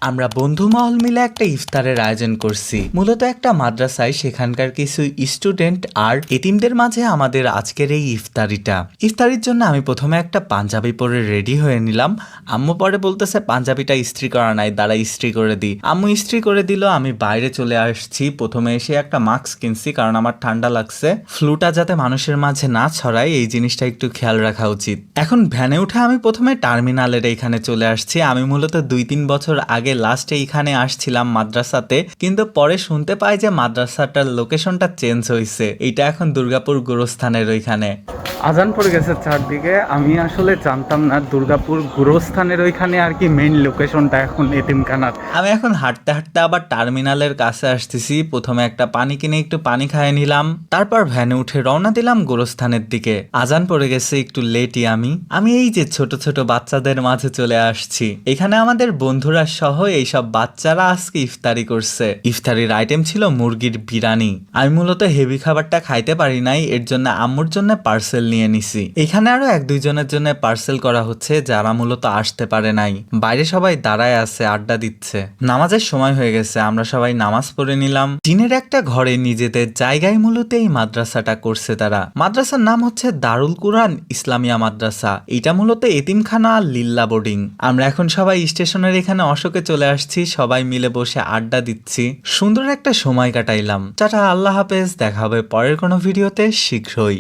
আমরা বন্ধু মহল মিলে একটা ইফতারের আয়োজন করছি। মূলত একটা মাদ্রাসায় সেখানকার কিছু স্টুডেন্ট আর এতিমদের মাঝে আমাদের আজকের এই ইফতারির জন্য আমি প্রথমে একটা পাঞ্জাবি পরে রেডি হয়ে নিলাম। আম্মু পরে বলতেছে পাঞ্জাবিটা ইস্ত্রি করা নাই, দাঁড়া ইস্ত্রি করে দিই। আম্মু ইস্ত্রি করে দিল। আমি বাইরে চলে আসছি। প্রথমে এসে একটা মাস্ক কিনছি কারণ আমার ঠান্ডা লাগছে। ফ্লুটা যাতে মানুষের মাঝে না ছড়ায় এই জিনিসটা একটু খেয়াল রাখা উচিত। এখন ভ্যানে উঠে আমি প্রথমে টার্মিনালের এখানে চলে আসছি। আমি মূলত 2-3 বছর আগে লাস্টে এখানে আসছিলাম মাদ্রাসাতে, কিন্তু পরে শুনতে পাই যে মাদ্রাসাটার লোকেশনটা চেঞ্জ হয়েছে। এটা এখন দুর্গাপুর গোরস্থানের ওইখানে। আজান পড়ে গেছে চারদিকে। আমি আসলে জানতাম না দুর্গাপুর গোরস্থানের ওইখানে আর কি মেইন লোকেশনটা এখন এতিমখানার। আমি এখন হাঁটতে হাঁটতে আবার টার্মিনালের কাছে আসতেছি। প্রথমে একটা পানি কিনে একটু পানি খাইয়ে নিলাম, তারপর ভ্যানে উঠে রওনা দিলাম গোরস্থানের দিকে। আজান পড়ে গেছে, একটু লেটই আমি এই যে ছোট ছোট বাচ্চাদের মাঝে চলে আসছি। এখানে আমাদের বন্ধুরা সহ এইসব বাচ্চারা আজকে ইফতারি করছে। ইফতারির আইটেম ছিল মুরগির বিরিয়ানি। আমি মূলত হেভি খাবারটা খাইতে পারি নাই, এর জন্য আম্মুর জন্য পার্সেল নিয়ে নিছি। এখানে আরো 1-2 জনের জন্য পার্সেল করা হচ্ছে যারা মূলত আসতে পারে নাই। বাইরে সবাই দাঁড়ায় আছে, আড্ডা দিচ্ছে। নামাজের সময় হয়ে গেছে, আমরা সবাই নামাজ পড়ে নিলাম। টিনের একটা ঘরে নিজেদের জায়গায় মূলত এই মাদ্রাসাটা করছে তারা। মাদ্রাসার নাম হচ্ছে দারুল কুরআন ইসলামিয়া মাদ্রাসা। এটা মূলত এতিমখানা আর লিল্লা বোর্ডিং। আমরা এখন সবাই স্টেশনের এখানে অশোকে চলে আসছি, সবাই মিলে বসে আড্ডা দিচ্ছি। সুন্দর একটা সময় কাটাইলাম। টাটা, আল্লাহ হাফেজ, দেখা হবে পরের কোনো ভিডিওতে শীঘ্রই।